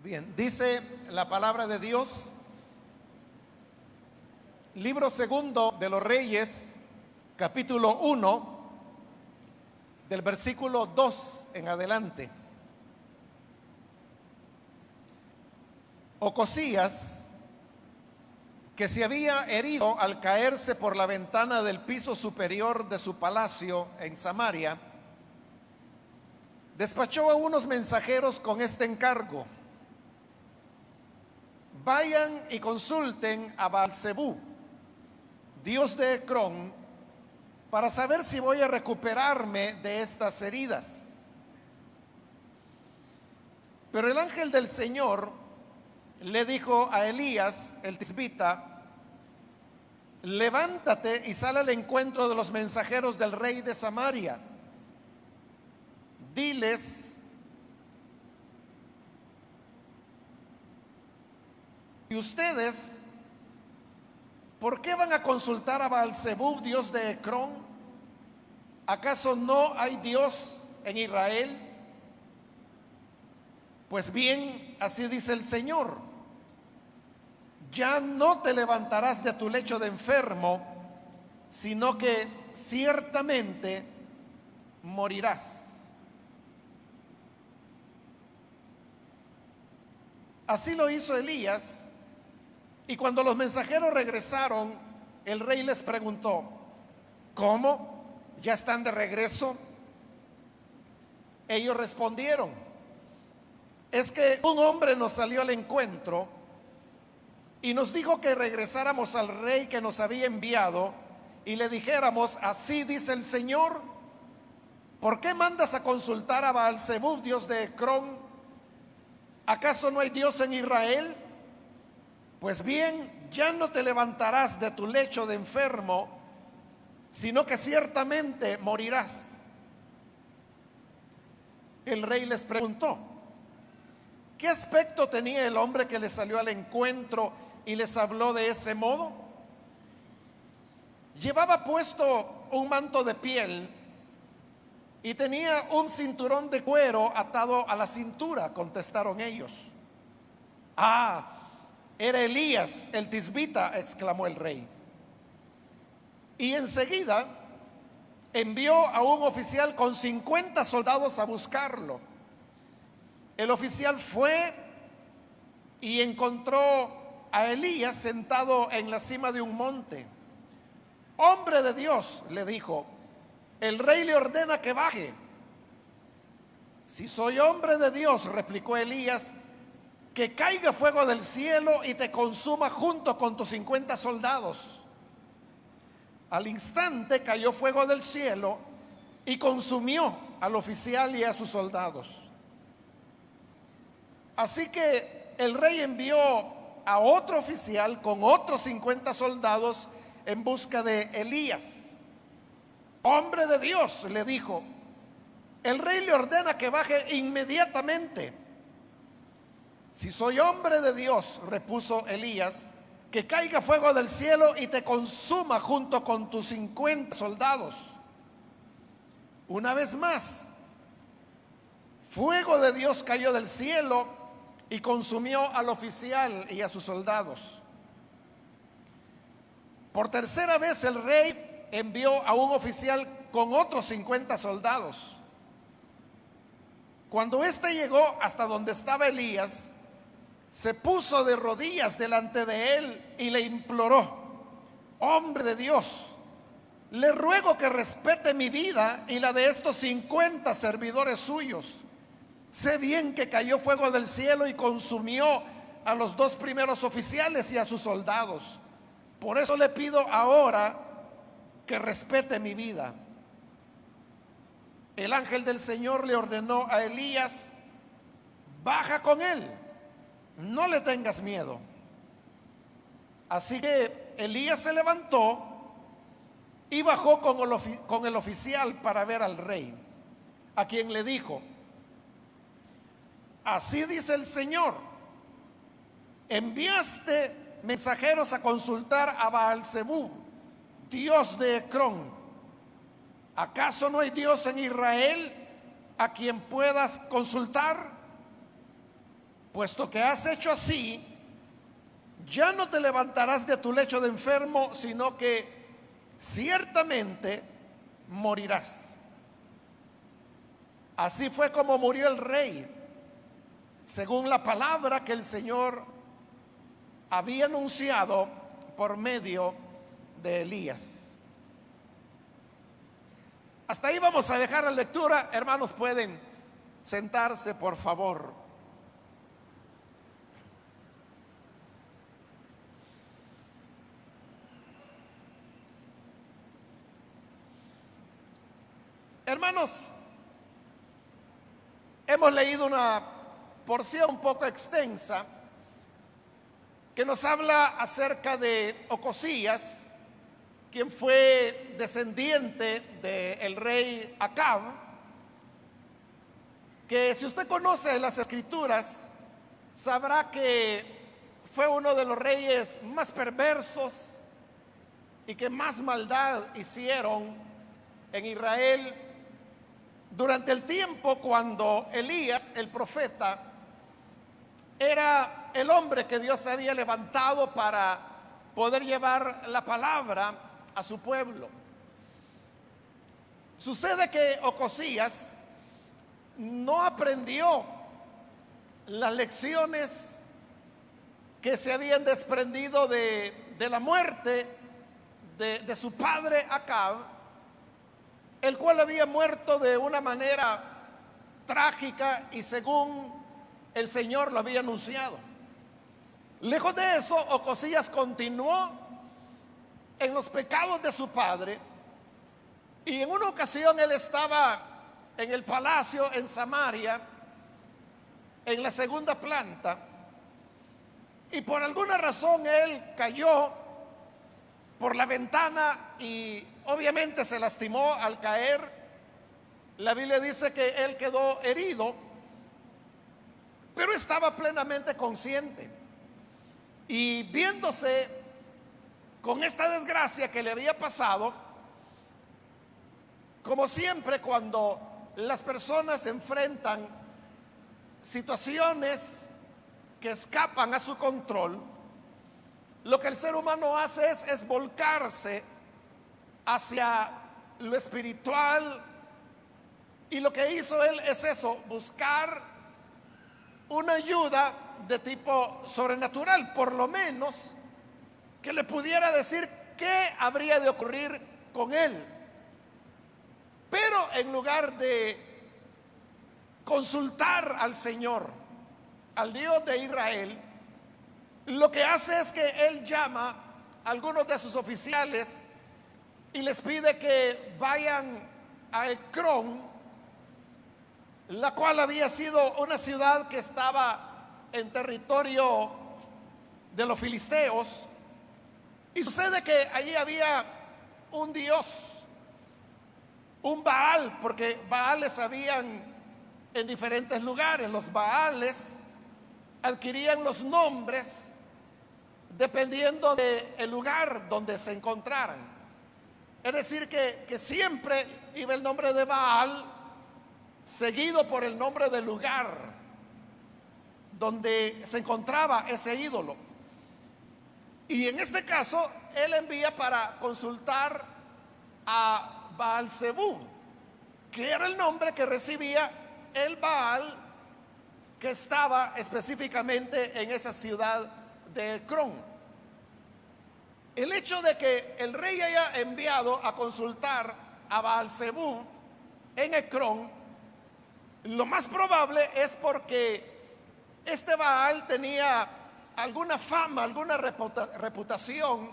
Bien, dice la palabra de Dios, libro segundo de los Reyes, capítulo 1, del versículo 2 en adelante. Ocosías, que se había herido al caerse por la ventana del piso superior de su palacio en Samaria, despachó a unos mensajeros con este encargo: vayan y consulten a Baal-zebú, dios de Ecrón, para saber si voy a recuperarme de estas heridas. Pero el ángel del Señor le dijo a Elías el tisbita: levántate y sal al encuentro de los mensajeros del rey de Samaria. Diles: ¿y ustedes por qué van a consultar a Baal-zebú, dios de Ecrón? ¿Acaso no hay Dios en Israel? Pues bien, así dice el Señor: ya no te levantarás de tu lecho de enfermo, sino que ciertamente morirás. Así lo hizo Elías. Y cuando los mensajeros regresaron, el rey les preguntó: ¿cómo? ¿Ya están de regreso? Ellos respondieron: es que un hombre nos salió al encuentro y nos dijo que regresáramos al rey que nos había enviado y le dijéramos: así dice el Señor, ¿por qué mandas a consultar a Baal-zebú, dios de Ecrón? ¿Acaso no hay Dios en Israel? Pues bien, ya no te levantarás de tu lecho de enfermo, sino que ciertamente morirás. El rey les preguntó: ¿qué aspecto tenía el hombre que les salió al encuentro y les habló de ese modo? Llevaba puesto un manto de piel y tenía un cinturón de cuero atado a la cintura, contestaron ellos. Ah, era Elías el tisbita, exclamó el rey. Y enseguida envió a un oficial con 50 soldados a buscarlo. El oficial fue y encontró a Elías sentado en la cima de un monte. Hombre de Dios, le dijo, el rey le ordena que baje. Si soy hombre de Dios, replicó Elías, que caiga fuego del cielo y te consuma junto con tus 50 soldados. Al instante cayó fuego del cielo y consumió al oficial y a sus soldados. Así que el rey envió a otro oficial con otros 50 soldados en busca de Elías. Hombre de Dios, le dijo, el rey le ordena que baje inmediatamente. Si soy hombre de Dios, repuso Elías, que caiga fuego del cielo y te consuma junto con tus 50 soldados. Una vez más, fuego de Dios cayó del cielo y consumió al oficial y a sus soldados. Por tercera vez el rey envió a un oficial con otros 50 soldados. Cuando éste llegó hasta donde estaba Elías, se puso de rodillas delante de él y le imploró: hombre de Dios, le ruego que respete mi vida y la de estos 50 servidores suyos. Sé bien que cayó fuego del cielo y consumió a los 2 primeros oficiales y a sus soldados. Por eso le pido ahora que respete mi vida. El ángel del Señor le ordenó a Elías: baja con él, no le tengas miedo. Así que Elías se levantó y bajó con el oficial para ver al rey, a quien le dijo: así dice el Señor, enviaste mensajeros a consultar a Baal-zebú, dios de Ecrón. ¿Acaso no hay Dios en Israel a quien puedas consultar? puesto que has hecho así, ya no te levantarás de tu lecho de enfermo, sino que ciertamente morirás. Así fue como murió el rey, según la palabra que el Señor había anunciado por medio de Elías. Hasta ahí vamos a dejar la lectura. Hermanos, pueden sentarse, por favor. Hermanos, hemos leído una porción un poco extensa que nos habla acerca de Ocosías, quien fue descendiente del rey Acab, que si usted conoce las escrituras, sabrá que fue uno de los reyes más perversos y que más maldad hicieron en Israel durante el tiempo cuando Elías, el profeta, era el hombre que Dios había levantado para poder llevar la palabra a su pueblo. Sucede que Ocosías no aprendió las lecciones que se habían desprendido de la muerte de su padre Acab, el cual había muerto de una manera trágica y según el Señor lo había anunciado. Lejos de eso, Ocosías continuó en los pecados de su padre, y en una ocasión él estaba en el palacio en Samaria, en la segunda planta, y por alguna razón él cayó por la ventana y obviamente se lastimó al caer. La Biblia dice que él quedó herido, pero estaba plenamente consciente. Y viéndose con esta desgracia que le había pasado, como siempre cuando las personas enfrentan situaciones que escapan a su control, lo que el ser humano hace es volcarse hacia lo espiritual, y lo que hizo él es eso, buscar una ayuda de tipo sobrenatural, por lo menos que le pudiera decir qué habría de ocurrir con él. Pero en lugar de consultar al Señor, al Dios de Israel, lo que hace es que él llama a algunos de sus oficiales y les pide que vayan a Ecrón, la cual había sido una ciudad que estaba en territorio de los filisteos. Y sucede que allí había un dios, un Baal, porque Baales habían en diferentes lugares. Los Baales adquirían los nombres dependiendo del lugar donde se encontraran. Es decir, que siempre iba el nombre de Baal seguido por el nombre del lugar donde se encontraba ese ídolo. Y en este caso, él envía para consultar a Baal-Zebú, que era el nombre que recibía el Baal que estaba específicamente en esa ciudad de Ecrón. El hecho de que el rey haya enviado a consultar a Baal-Zebú en Ecrón, lo más probable es porque este Baal tenía alguna fama, alguna reputación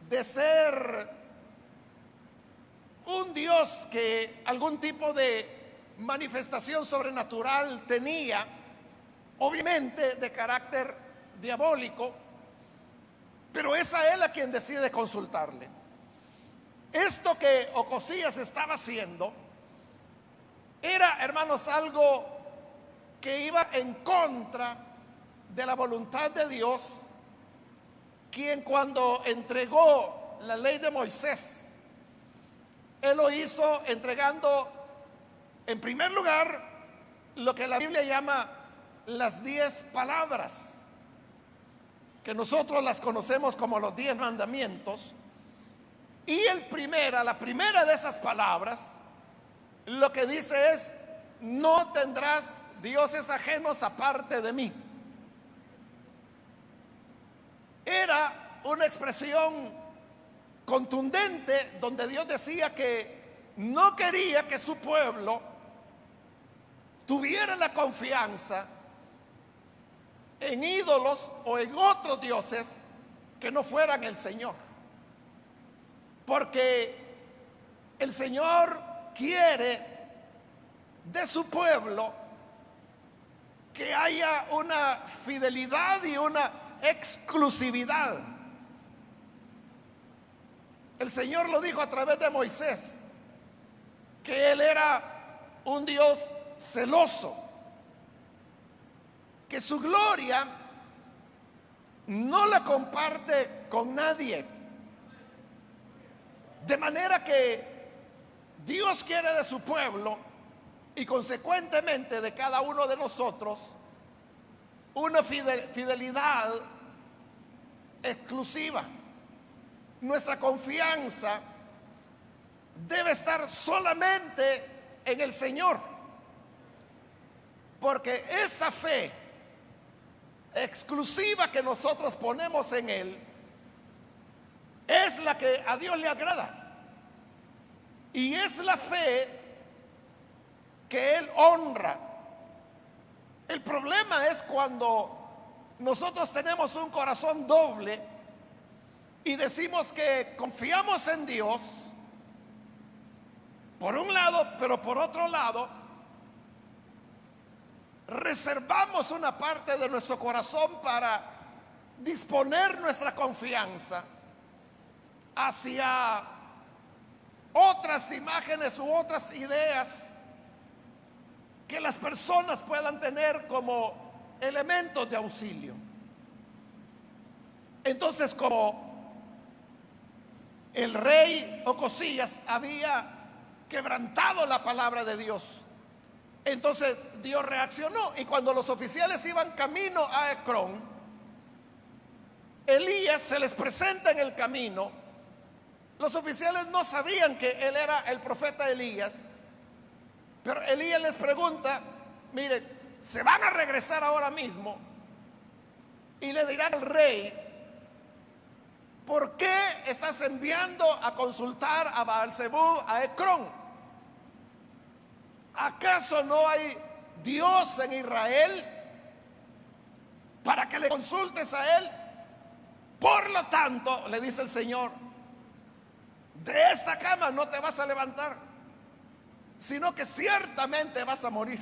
de ser un dios que algún tipo de manifestación sobrenatural tenía, obviamente de carácter diabólico, pero es a él a quien decide consultarle. Esto que Ocosías estaba haciendo era, hermanos, algo que iba en contra de la voluntad de Dios, quien cuando entregó la ley de Moisés, él lo hizo entregando en primer lugar lo que la Biblia llama las 10 palabras, que nosotros las conocemos como los 10 mandamientos. Y la primera de esas palabras, lo que dice es: no tendrás dioses ajenos aparte de mí. Era una expresión contundente donde Dios decía que no quería que su pueblo tuviera la confianza en ídolos o en otros dioses que no fueran el Señor. Porque el Señor quiere de su pueblo que haya una fidelidad y una exclusividad. El Señor lo dijo a través de Moisés, que Él era un Dios celoso, que su gloria no la comparte con nadie. De manera que Dios quiere de su pueblo y consecuentemente de cada uno de nosotros una fidelidad exclusiva. Nuestra confianza debe estar solamente en el Señor, porque esa fe exclusiva que nosotros ponemos en Él es la que a Dios le agrada, y es la fe que Él honra. El problema es cuando nosotros tenemos un corazón doble y decimos que confiamos en Dios por un lado, pero por otro lado reservamos una parte de nuestro corazón para disponer nuestra confianza hacia otras imágenes u otras ideas que las personas puedan tener como elementos de auxilio. Entonces, como el rey Ocosías había quebrantado la palabra de Dios, entonces Dios reaccionó, y cuando los oficiales iban camino a Ecrón, Elías se les presenta en el camino. Los oficiales no sabían que él era el profeta Elías, pero Elías les pregunta: mire, se van a regresar ahora mismo y le dirán al rey: ¿por qué estás enviando a consultar a Baal-Zebub, a Ecrón? ¿Acaso no hay Dios en Israel para que le consultes a él? Por lo tanto, le dice el Señor, de esta cama no te vas a levantar, sino que ciertamente vas a morir.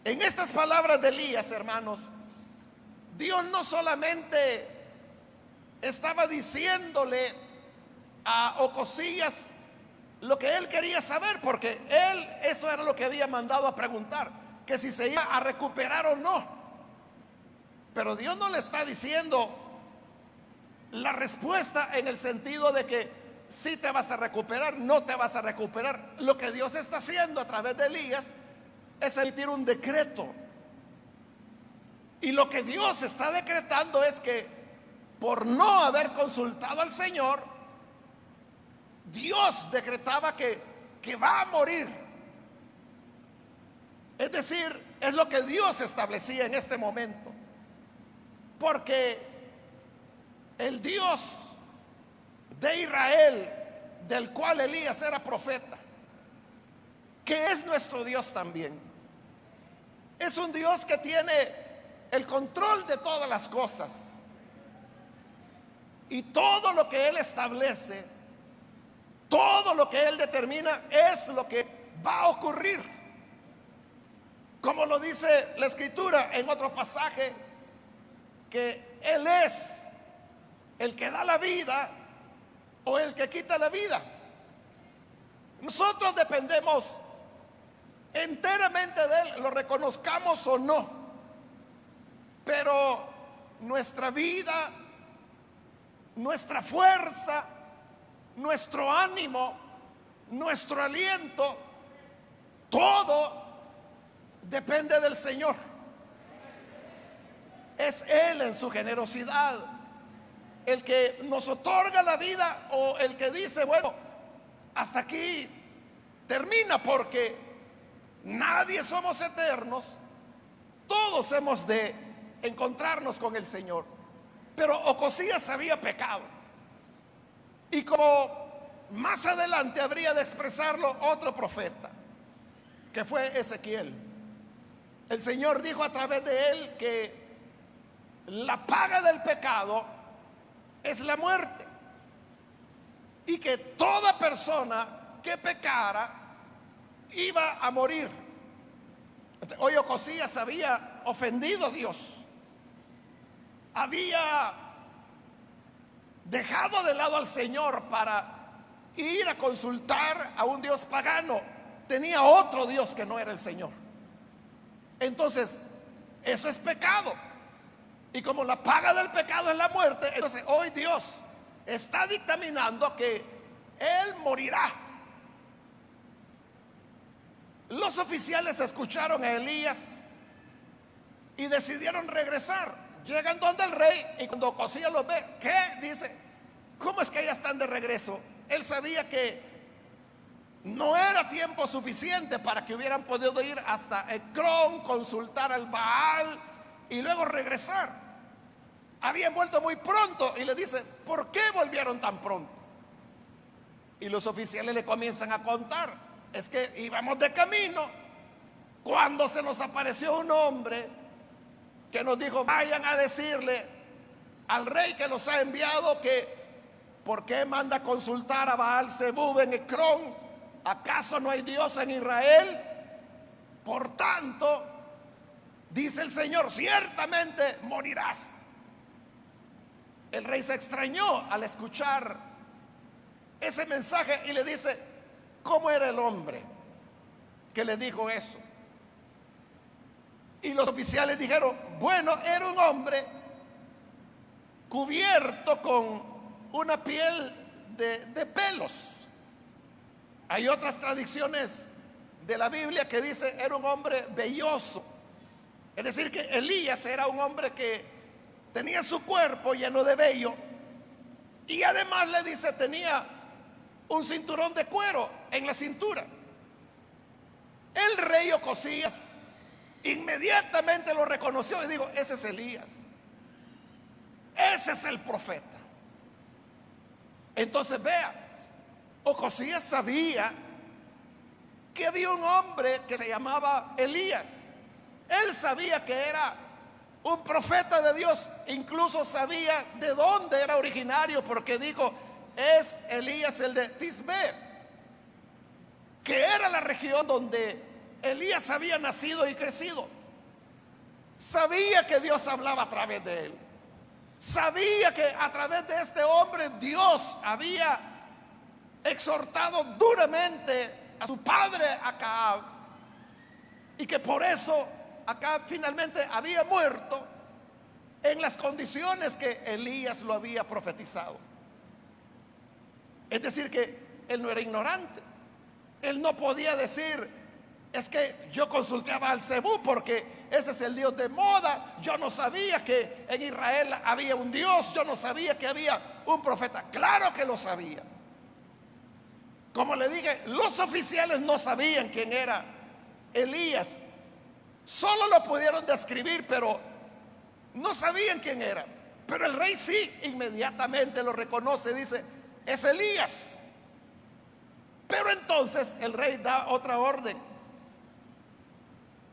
En estas palabras de Elías, hermanos, Dios no solamente estaba diciéndole a Ocosías lo que él quería saber, porque él eso era lo que había mandado a preguntar, que si se iba a recuperar o no. Pero Dios no le está diciendo la respuesta en el sentido de que si te vas a recuperar, no te vas a recuperar. Lo que Dios está haciendo a través de Elías es emitir un decreto. Y lo que Dios está decretando es que por no haber consultado al Señor, Dios decretaba que va a morir. Es decir, es lo que Dios establecía en este momento. Porque el Dios de Israel, del cual Elías era profeta, que es nuestro Dios también, es un Dios que tiene el control de todas las cosas, y todo lo que Él establece, todo lo que Él determina es lo que va a ocurrir, como lo dice la Escritura en otro pasaje, que Él es el que da la vida o el que quita la vida. Nosotros dependemos enteramente de Él, lo reconozcamos o no, pero nuestra vida, nuestra fuerza, nuestro ánimo, nuestro aliento, todo depende del Señor. Es Él en su generosidad el que nos otorga la vida, o el que dice, bueno, hasta aquí termina, porque nadie somos eternos, todos hemos de encontrarnos con el Señor. Pero Ocosías había pecado, y como más adelante habría de expresarlo otro profeta, que fue Ezequiel, el Señor dijo a través de él que la paga del pecado es la muerte, y que toda persona que pecara iba a morir. Hoy Ocosías había ofendido a Dios, había dejado de lado al Señor para ir a consultar a un Dios pagano. Tenía otro Dios que no era el Señor. Entonces, eso es pecado. Y como la paga del pecado es la muerte, entonces hoy Dios está dictaminando que Él morirá. Los oficiales escucharon a Elías y decidieron regresar. Llegan donde el rey, y cuando Ocosías los ve, ¿qué? Dice, ¿cómo es que ya están de regreso? Él sabía que no era tiempo suficiente para que hubieran podido ir hasta Ecrón, consultar al Baal y luego regresar. Habían vuelto muy pronto, y le dice, ¿por qué volvieron tan pronto? Y los oficiales le comienzan a contar, es que íbamos de camino cuando se nos apareció un hombre que nos dijo, vayan a decirle al rey que los ha enviado que ¿por qué manda a consultar a Baal Zebub en Ecrón? ¿Acaso no hay Dios en Israel? Por tanto, dice el Señor, ciertamente morirás. El rey se extrañó al escuchar ese mensaje y le dice, ¿cómo era el hombre que le dijo eso? Y los oficiales dijeron, bueno, era un hombre cubierto con una piel de pelos. Hay otras tradiciones de la Biblia que dice era un hombre velloso. Es decir, que Elías era un hombre que tenía su cuerpo lleno de vello, y además le dice tenía un cinturón de cuero en la cintura. El rey Ocosías inmediatamente lo reconoció y dijo, ese es Elías, ese es el profeta. Entonces vea, Ocosías sabía que había un hombre que se llamaba Elías. Él sabía que era un profeta de Dios, incluso sabía de dónde era originario, porque dijo, es Elías el de Tisbe, que era la región donde Elías había nacido y crecido. Sabía que Dios hablaba a través de él. Sabía que a través de este hombre Dios había exhortado duramente a su padre Acab, y que por eso Acab finalmente había muerto en las condiciones que Elías lo había profetizado. Es decir, que él no era ignorante. Él no podía decir, es que yo consulté a Baal Zebub porque ese es el Dios de moda. Yo no sabía que en Israel había un Dios. Yo no sabía que había un profeta. Claro que lo sabía. Como le dije, los oficiales no sabían quién era Elías. Solo lo pudieron describir, pero no sabían quién era. Pero el rey sí, inmediatamente lo reconoce, dice, es Elías. Pero entonces el rey da otra orden.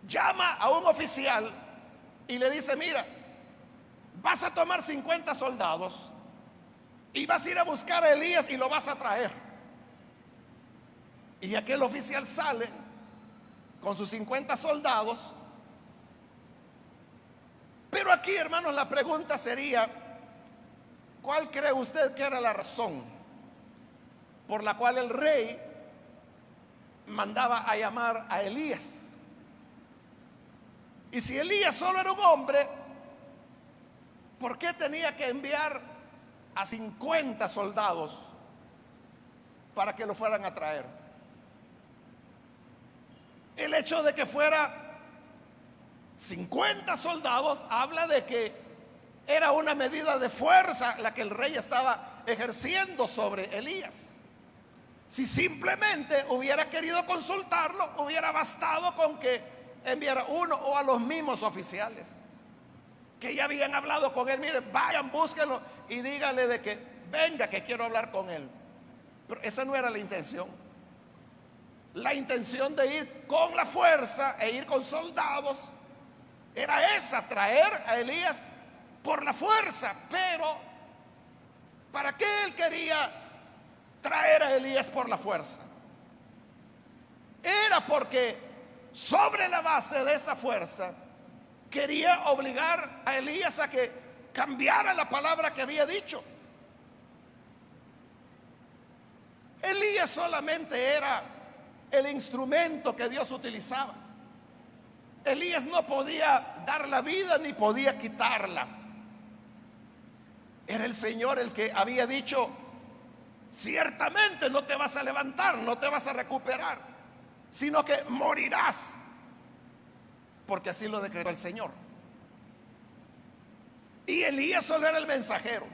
Llama a un oficial y le dice, mira, vas a tomar 50 soldados y vas a ir a buscar a Elías y lo vas a traer. Y aquel oficial sale con sus 50 soldados. Pero aquí, hermanos, la pregunta sería, ¿cuál cree usted que era la razón por la cual el rey mandaba a llamar a Elías? Y si Elías solo era un hombre, ¿por qué tenía que enviar a 50 soldados para que lo fueran a traer? El hecho de que fuera 50 soldados habla de que era una medida de fuerza la que el rey estaba ejerciendo sobre Elías. Si simplemente hubiera querido consultarlo, hubiera bastado con que enviara uno o a los mismos oficiales que ya habían hablado con él. Mire, vayan, búsquenlo y díganle de que venga, que quiero hablar con él. Pero esa no era la intención. La intención de ir con la fuerza e ir con soldados era esa, traer a Elías por la fuerza. Pero ¿para qué él quería traer a Elías por la fuerza? Era porque sobre la base de esa fuerza quería obligar a Elías a que cambiara la palabra que había dicho. Elías solamente era el instrumento que Dios utilizaba. Elías no podía dar la vida ni podía quitarla. Era el Señor el que había dicho: ciertamente no te vas a levantar, no te vas a recuperar, sino que morirás, porque así lo declaró el Señor. Y Elías solo era el mensajero.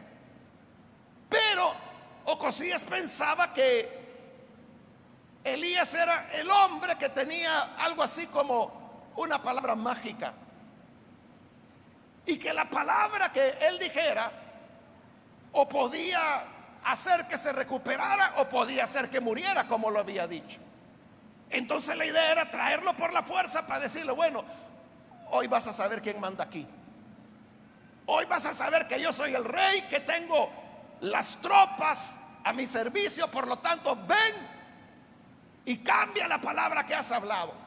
Pero Ocosías pensaba que Elías era el hombre que tenía algo así como una palabra mágica, y que la palabra que él dijera o podía hacer que se recuperara o podía hacer que muriera, como lo había dicho. Entonces la idea era traerlo por la fuerza para decirle: bueno, hoy vas a saber quién manda aquí. Hoy vas a saber que yo soy el rey, que tengo las tropas a mi servicio, por lo tanto ven y cambia la palabra que has hablado.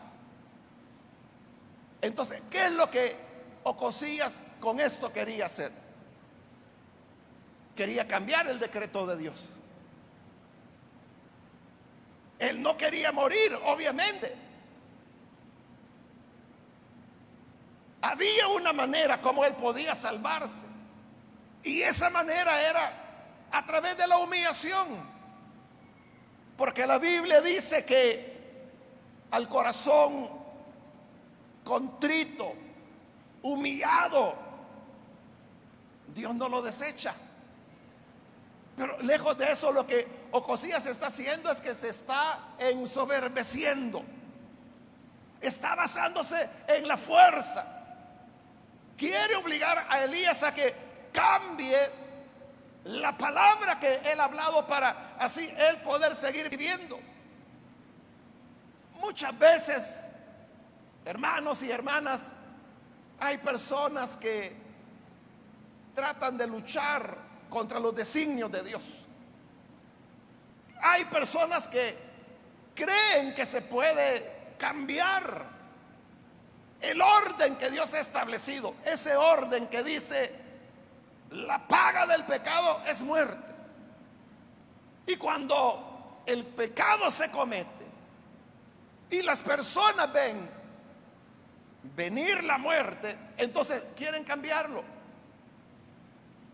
Entonces, ¿qué es lo que Ocosías con esto quería hacer? Quería cambiar el decreto de Dios. Él no quería morir, obviamente. Había una manera como él podía salvarse, y esa manera era a través de la humillación, porque la Biblia dice que al corazón contrito, humillado, Dios no lo desecha. Pero lejos de eso, lo que Ocosías está haciendo es que se está ensoberbeciendo, está basándose en la fuerza. Quiere obligar a Elías a que cambie la palabra que él ha hablado para así él poder seguir viviendo. Muchas veces, hermanos y hermanas, hay personas que tratan de luchar contra los designios de Dios. Hay personas que creen que se puede cambiar el orden que Dios ha establecido, ese orden que dice: la paga del pecado es muerte. Y cuando el pecado se comete y las personas ven venir la muerte, entonces quieren cambiarlo,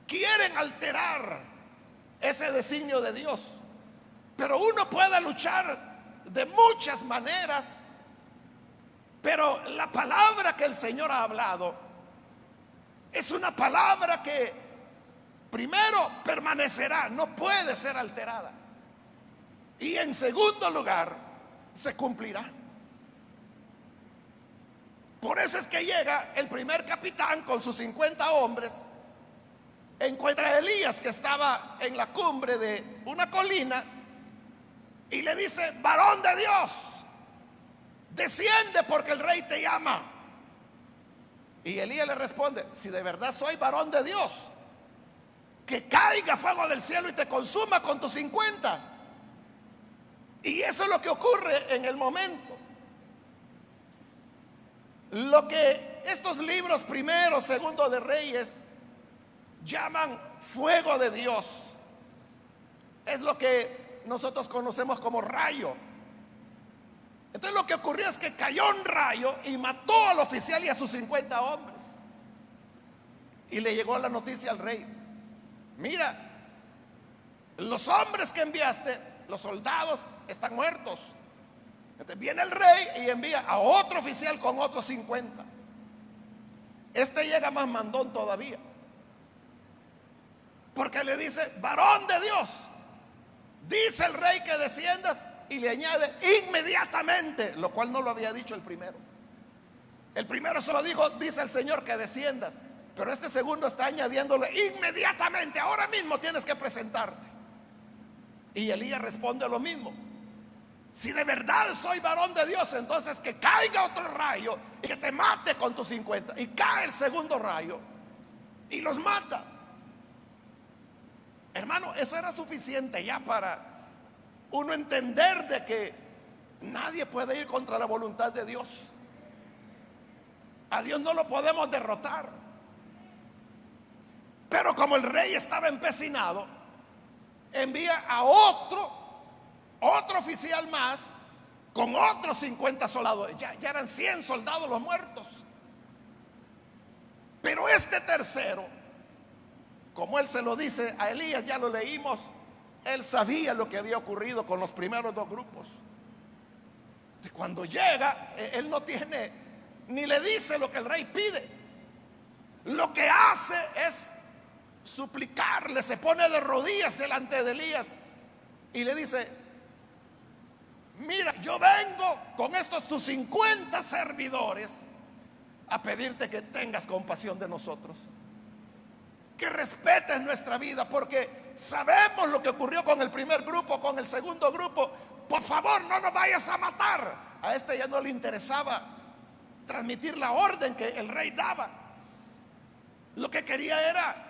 quieren alterar ese designio de Dios. Pero uno puede luchar de muchas maneras, pero la palabra que el Señor ha hablado es una palabra que primero permanecerá, no puede ser alterada, y en segundo lugar se cumplirá. Por eso es que llega el primer capitán con sus 50 hombres, encuentra a Elías que estaba en la cumbre de una colina y le dice: varón de Dios, desciende porque el rey te llama. Y Elías le responde: si de verdad soy varón de Dios, que caiga fuego del cielo y te consuma con tus 50. Y eso es lo que ocurre en el momento. Lo que estos libros primero, segundo de Reyes llaman fuego de Dios es lo que nosotros conocemos como rayo. Entonces lo que ocurrió es que cayó un rayo y mató al oficial y a sus 50 hombres. Y le llegó la noticia al rey: mira, los hombres que enviaste, los soldados, están muertos. Entonces viene el rey y envía a otro oficial con otros 50. Este llega más mandón todavía, porque le dice: varón de Dios, dice el rey que desciendas, y le añade inmediatamente, lo cual no lo había dicho el primero. El primero solo dijo: dice el Señor que desciendas, pero este segundo está añadiéndole inmediatamente, ahora mismo tienes que presentarte. Y Elías responde lo mismo: si de verdad soy varón de Dios, entonces que caiga otro rayo y que te mate con tus 50. Y cae el segundo rayo y los mata. Hermano, eso era suficiente ya para uno entender de que nadie puede ir contra la voluntad de Dios. A Dios no lo podemos derrotar. Pero como el rey estaba empecinado, envía a otro oficial más con otros 50 soldados. Ya eran 100 soldados los muertos. Pero este tercero, como él se lo dice a Elías, ya lo leímos, él sabía lo que había ocurrido con los primeros dos grupos. Cuando llega, él no tiene, ni le dice lo que el rey pide. Lo que hace es suplicarle, se pone de rodillas delante de Elías y le dice: mira, yo vengo con estos tus 50 servidores a pedirte que tengas compasión de nosotros, que respetes nuestra vida, porque sabemos lo que ocurrió con el primer grupo, con el segundo grupo. Por favor, no nos vayas a matar. A este ya no le interesaba transmitir la orden que el rey daba. Lo que quería era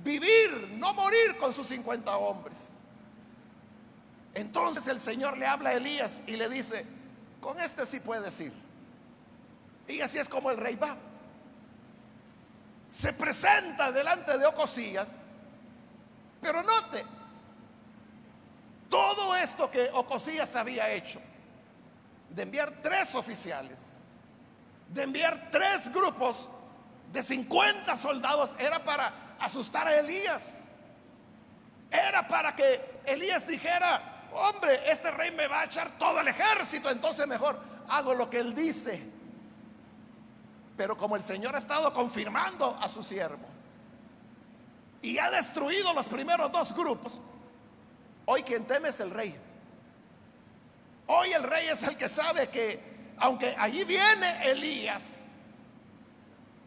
vivir, no morir con sus 50 hombres. Entonces el Señor le habla a Elías y le dice: con este sí puedes ir. Y así es como el rey va. Se presenta delante de Ocosías. Pero note, todo esto que Ocosías había hecho, de enviar 3 oficiales, de enviar 3 grupos de 50 soldados, era para asustar a Elías. Era para que Elías dijera: hombre, este rey me va a echar todo el ejército, entonces mejor hago lo que él dice. Pero como el Señor ha estado confirmando a su siervo y ha destruido los primeros 2 grupos, hoy quien teme es el rey. Hoy el rey es el que sabe que aunque allí viene Elías,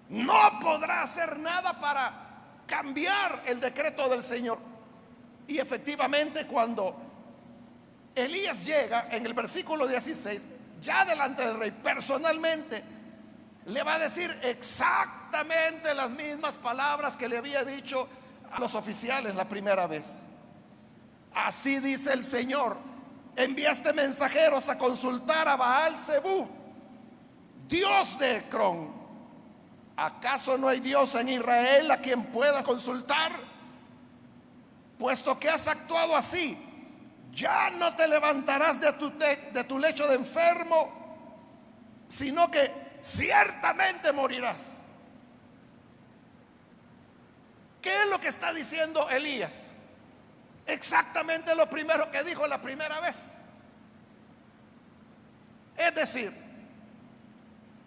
no podrá hacer nada para cambiar el decreto del Señor. Y efectivamente, cuando Elías llega en el versículo 16, ya delante del rey personalmente, le va a decir exactamente las mismas palabras que le había dicho a los oficiales la primera vez. Así dice el Señor: enviaste mensajeros a consultar a Baal-Zebú, dios de Ecrón. ¿Acaso no hay Dios en Israel a quien pueda consultar? Puesto que has actuado así, ya no te levantarás de tu lecho de enfermo, sino que ciertamente morirás. ¿Qué es lo que está diciendo Elías? Exactamente lo primero que dijo la primera vez. Es decir,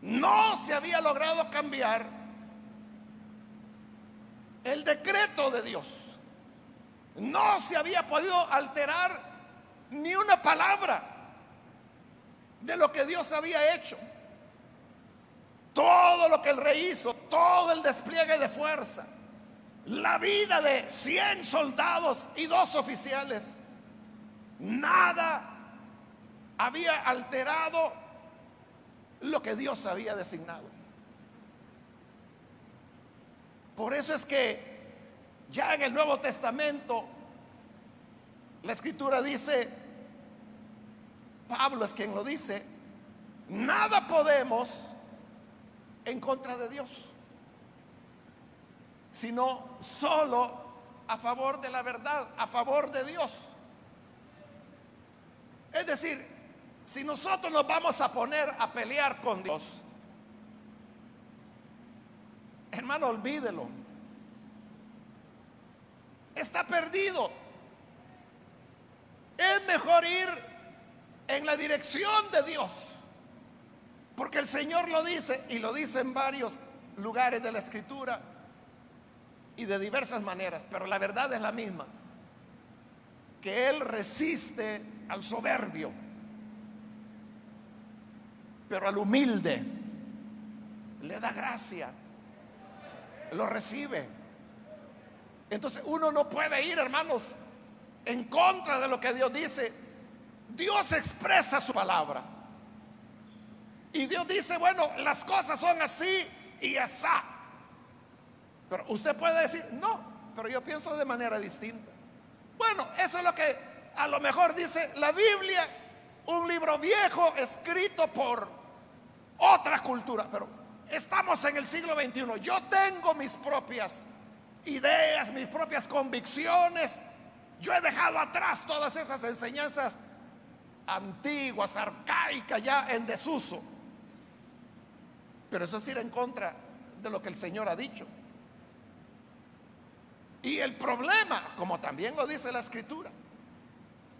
no se había logrado cambiar el decreto de Dios. No se había podido alterar ni una palabra de lo que Dios había hecho. Todo lo que el rey hizo, todo el despliegue de fuerza, la vida de 100 soldados y 2 oficiales, nada había alterado lo que Dios había designado. Por eso es que ya en el Nuevo Testamento la Escritura dice, Pablo es quien lo dice: nada podemos en contra de Dios, sino solo a favor de la verdad, a favor de Dios. Es decir, si nosotros nos vamos a poner a pelear con Dios, hermano, olvídelo. Está perdido. Es mejor ir en la dirección de Dios, porque el Señor lo dice, y lo dice en varios lugares de la Escritura y de diversas maneras, pero la verdad es la misma, que Él resiste al soberbio, pero al humilde le da gracia, lo recibe. Entonces uno no puede ir, hermanos, en contra de lo que Dios dice. Dios expresa su palabra y Dios dice, bueno, las cosas son así y asá. Pero usted puede decir, no, pero yo pienso de manera distinta. Bueno, eso es lo que a lo mejor dice la Biblia, un libro viejo escrito por otra cultura, pero estamos en el siglo XXI. Yo tengo mis propias ideas, mis propias convicciones. Yo he dejado atrás todas esas enseñanzas antiguas, arcaicas, ya en desuso. Pero eso es ir en contra de lo que el Señor ha dicho. Y el problema, como también lo dice la Escritura,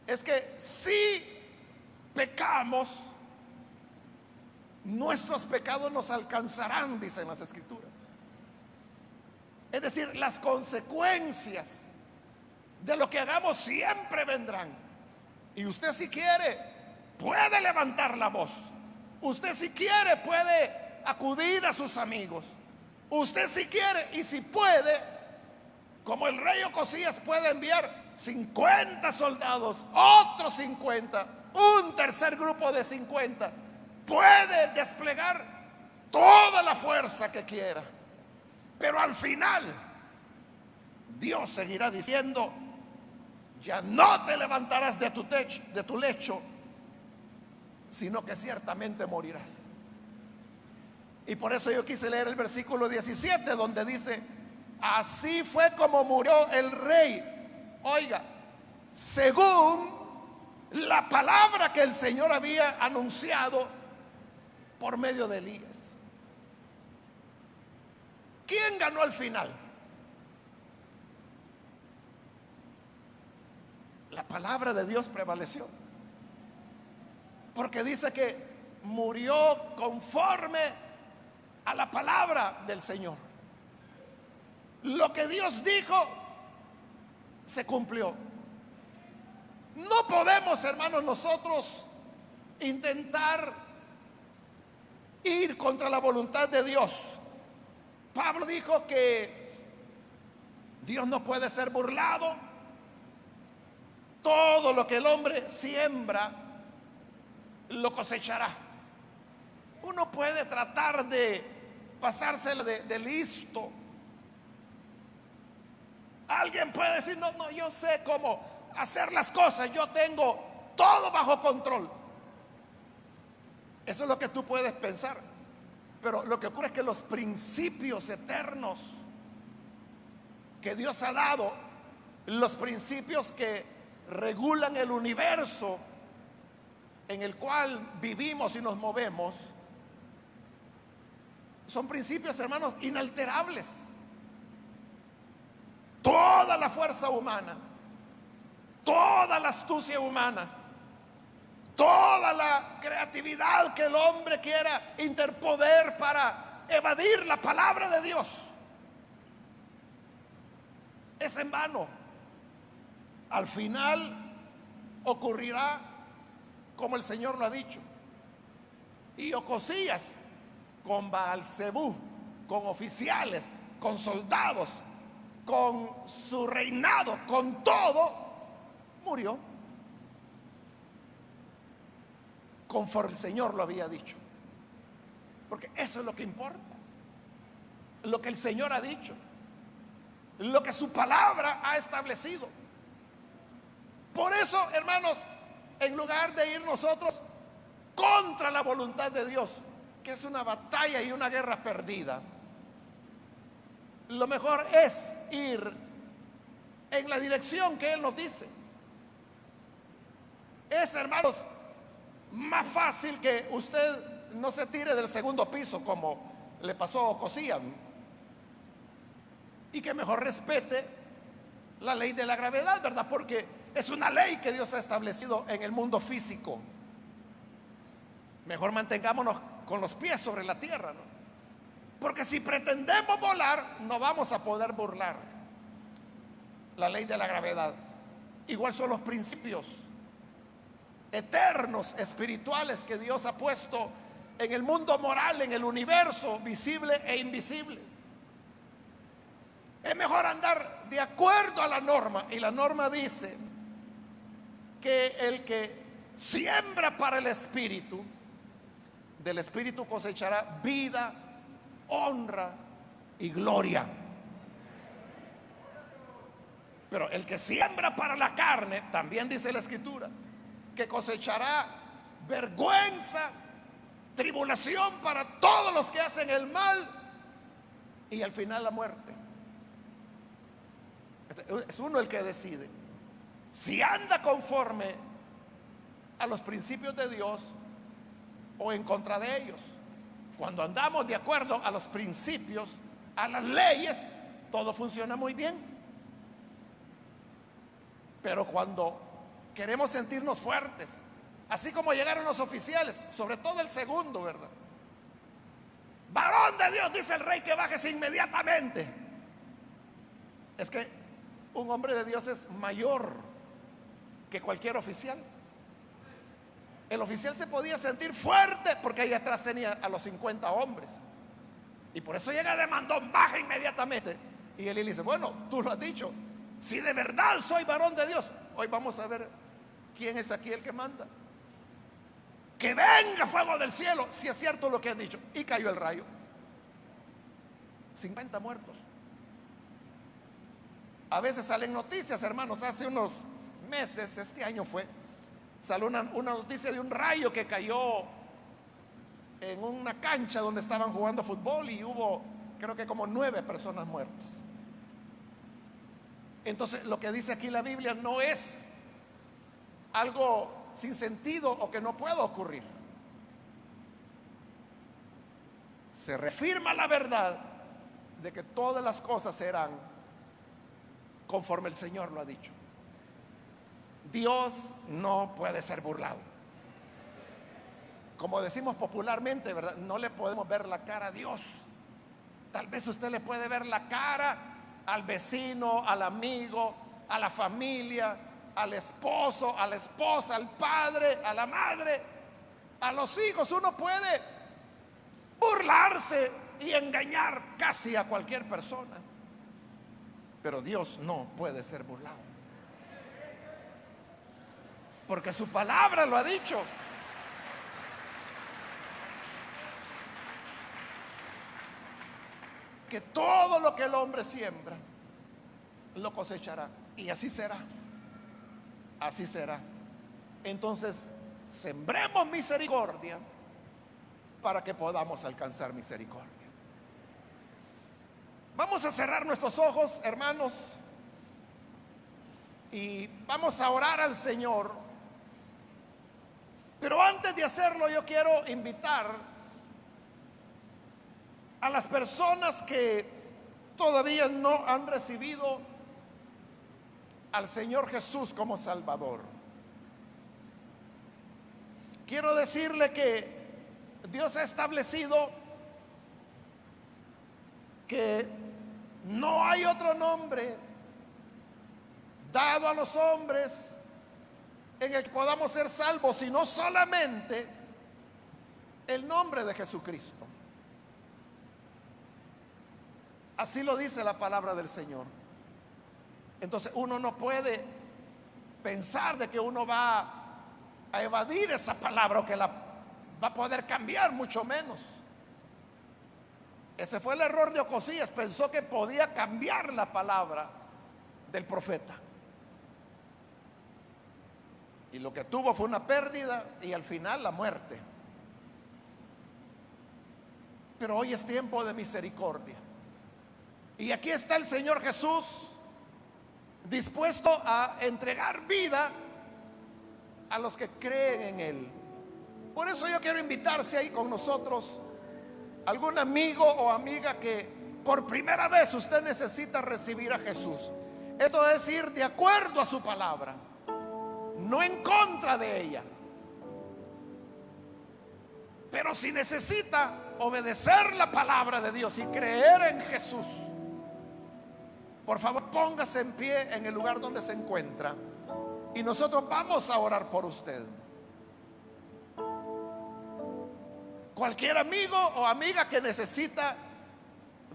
es que si pecamos, nuestros pecados nos alcanzarán, dicen las Escrituras. Es decir, las consecuencias de lo que hagamos siempre vendrán. Y usted, si quiere, puede levantar la voz. Usted, si quiere, puede acudir a sus amigos. Usted, si quiere y si puede, como el rey Ocosías, puede enviar 50 soldados, otros 50, un tercer grupo de 50. Puede desplegar toda la fuerza que quiera, pero al final Dios seguirá diciendo, ya no te levantarás de tu lecho, sino que ciertamente morirás. Y por eso yo quise leer el versículo 17, donde dice, así fue como murió el rey, oiga, según la palabra que el Señor había anunciado por medio de Elías. ¿Quién ganó al final? La palabra de Dios prevaleció, porque dice que murió conforme a la palabra del Señor. Lo que Dios dijo se cumplió. No podemos, hermanos, nosotros intentar ir contra la voluntad de Dios. Pablo dijo que Dios no puede ser burlado. Todo lo que el hombre siembra, lo cosechará. Uno puede tratar de pasárselo de listo. Alguien puede decir, no, yo sé cómo hacer las cosas, yo tengo todo bajo control. Eso es lo que tú puedes pensar. Pero lo que ocurre es que los principios eternos que Dios ha dado, los principios que regulan el universo en el cual vivimos y nos movemos, son principios, hermanos, inalterables. Toda la fuerza humana, toda la astucia humana, toda la creatividad que el hombre quiera interponer para evadir la palabra de Dios, es en vano. Al final ocurrirá como el Señor lo ha dicho. Y Ocosías, con Baal-Zebú, con oficiales, con soldados, con su reinado, con todo, murió conforme el Señor lo había dicho. Porque eso es lo que importa, lo que el Señor ha dicho, lo que su palabra ha establecido. Por eso, hermanos, en lugar de ir nosotros contra la voluntad de Dios, que es una batalla y una guerra perdida, lo mejor es ir en la dirección que Él nos dice. Es, hermanos, más fácil que usted no se tire del segundo piso como le pasó a Ocosías, y que mejor respete la ley de la gravedad, ¿verdad? Porque es una ley que Dios ha establecido en el mundo físico. Mejor mantengámonos con los pies sobre la tierra, ¿no? Porque si pretendemos volar, no vamos a poder burlar la ley de la gravedad. Igual son los principios eternos, espirituales, que Dios ha puesto en el mundo moral, en el universo, visible e invisible. Es mejor andar de acuerdo a la norma. Y la norma dice que el que siembra para el espíritu, del espíritu cosechará vida, honra y gloria. Pero el que siembra para la carne, también dice la escritura, que cosechará vergüenza, tribulación para todos los que hacen el mal y al final la muerte. Es uno el que decide si anda conforme a los principios de Dios o en contra de ellos. Cuando andamos de acuerdo a los principios, a las leyes, todo funciona muy bien. Pero cuando queremos sentirnos fuertes, así como llegaron los oficiales, sobre todo el segundo, ¿verdad? Varón de Dios, dice el rey, que bajes inmediatamente. Es que un hombre de Dios es mayor que cualquier oficial. El oficial se podía sentir fuerte porque ahí atrás tenía a los 50 hombres. Y por eso llega de mandón, baja inmediatamente. Y él le dice, bueno, tú lo has dicho, si de verdad soy varón de Dios, hoy vamos a ver quién es aquí el que manda. Que venga fuego del cielo, si es cierto lo que han dicho. Y cayó el rayo. 50 muertos. A veces salen noticias, hermanos. Hace unos meses, este año fue, salió una noticia de un rayo que cayó en una cancha donde estaban jugando fútbol y hubo, creo que como 9 personas muertas. Entonces, lo que dice aquí la Biblia no es algo sin sentido o que no pueda ocurrir. Se reafirma la verdad de que todas las cosas serán conforme el Señor lo ha dicho. Dios no puede ser burlado. Como decimos popularmente, ¿verdad? No le podemos ver la cara a Dios. Tal vez usted le puede ver la cara al vecino, al amigo, a la familia, al esposo, a la esposa, al padre, a la madre, a los hijos. Uno puede burlarse y engañar casi a cualquier persona, pero Dios no puede ser burlado, porque su palabra lo ha dicho. Que todo lo que el hombre siembra lo cosechará, y así será. Así será. Entonces, sembremos misericordia para que podamos alcanzar misericordia. Vamos a cerrar nuestros ojos, hermanos, y vamos a orar al Señor. Pero antes de hacerlo, yo quiero invitar a las personas que todavía no han recibido al Señor Jesús como Salvador. Quiero decirle que Dios ha establecido que no hay otro nombre dado a los hombres en el que podamos ser salvos, sino solamente el nombre de Jesucristo. Así lo dice la palabra del Señor. Entonces uno no puede pensar de que uno va a evadir esa palabra o que la va a poder cambiar, mucho menos. Ese fue el error de Ocosías. Pensó que podía cambiar la palabra del profeta, y lo que tuvo fue una pérdida y al final la muerte. Pero hoy es tiempo de misericordia, y aquí está el Señor Jesús dispuesto a entregar vida a los que creen en Él. Por eso yo quiero invitar, si hay con nosotros algún amigo o amiga que por primera vez usted necesita recibir a Jesús. Esto es ir de acuerdo a su palabra, no en contra de ella. Pero si necesita obedecer la palabra de Dios y creer en Jesús, por favor póngase en pie en el lugar donde se encuentra y nosotros vamos a orar por usted. Cualquier amigo o amiga que necesita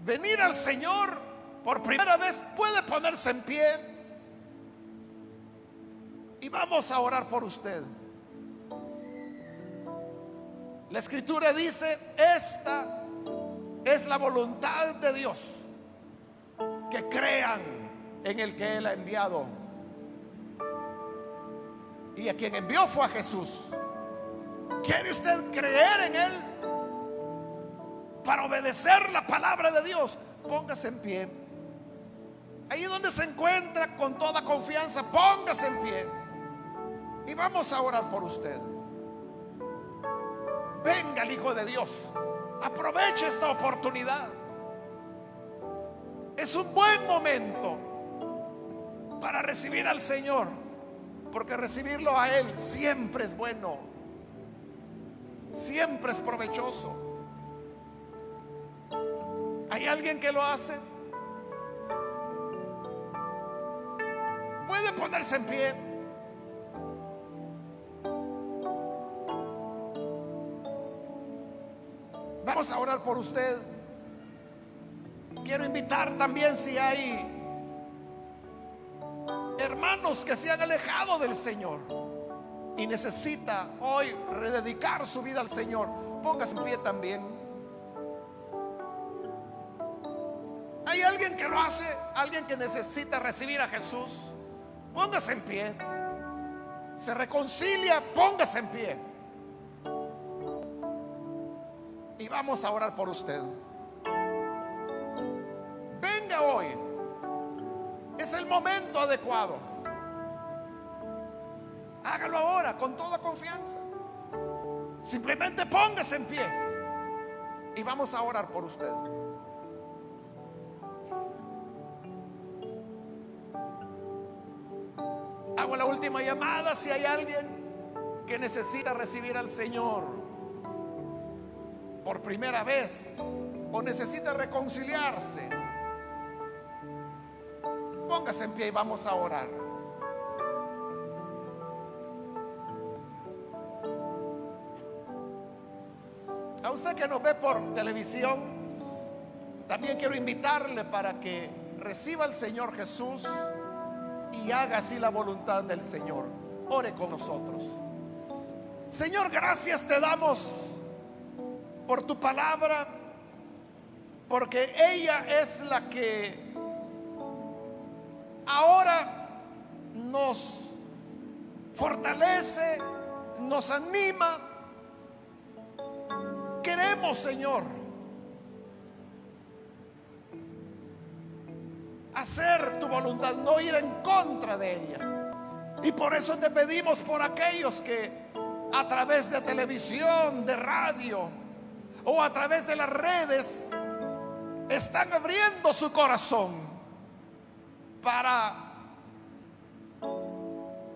venir al Señor por primera vez puede ponerse en pie y vamos a orar por usted. La Escritura dice: esta es la voluntad de Dios, que crean en el que Él ha enviado. Y a quien envió fue a Jesús. ¿Quiere usted creer en Él para obedecer la palabra de Dios? Póngase en pie. Ahí donde se encuentra, con toda confianza, póngase en pie y vamos a orar por usted. Venga el Hijo de Dios, aproveche esta oportunidad. Es un buen momento para recibir al Señor, porque recibirlo a Él siempre es bueno, siempre es provechoso. ¿Hay alguien que lo hace? Puede ponerse en pie. Vamos a orar por usted. Quiero invitar también, si hay hermanos que se han alejado del Señor y necesita hoy rededicar su vida al Señor, póngase en pie también. ¿Hay alguien que lo hace? ¿Alguien que necesita recibir a Jesús? Póngase en pie. Se reconcilia, póngase en pie. Y vamos a orar por usted. Venga hoy. Es el momento adecuado. Hágalo ahora con toda confianza. Simplemente póngase en pie y vamos a orar por usted. Hago la última llamada si hay alguien que necesita recibir al Señor por primera vez o necesita reconciliarse. Póngase en pie y vamos a orar. A usted que nos ve por televisión, también quiero invitarle para que reciba al Señor Jesús y haga así la voluntad del Señor. Ore con nosotros. Señor, gracias te damos por tu palabra, porque ella es la que ahora nos fortalece, nos anima. Queremos, Señor, hacer tu voluntad, no ir en contra de ella. Y por eso te pedimos por aquellos que a través de televisión, de radio o a través de las redes están abriendo su corazón para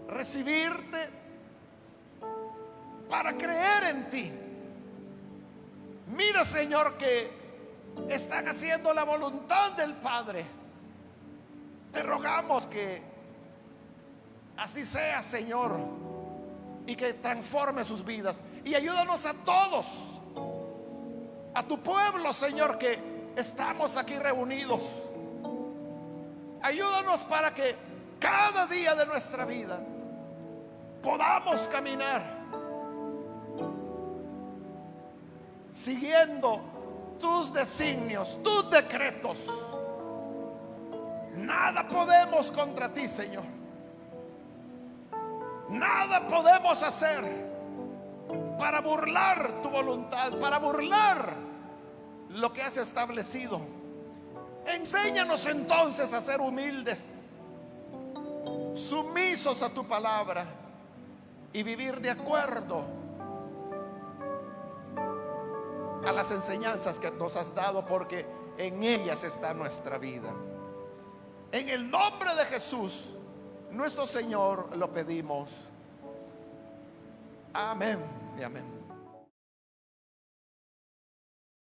recibirte, para creer en ti. Mira, Señor, que están haciendo la voluntad del Padre. Te rogamos que así sea, Señor, y que transforme sus vidas. Y ayúdanos a todos, a tu pueblo, Señor, que estamos aquí reunidos. Ayúdanos para que cada día de nuestra vida podamos caminar siguiendo tus designios, tus decretos. Nada podemos contra ti, Señor. Nada podemos hacer para burlar tu voluntad, para burlar lo que has establecido. Enséñanos entonces a ser humildes, sumisos a tu palabra y vivir de acuerdo a las enseñanzas que nos has dado, porque en ellas está nuestra vida. En el nombre de Jesús, nuestro Señor, lo pedimos. Amén y amén.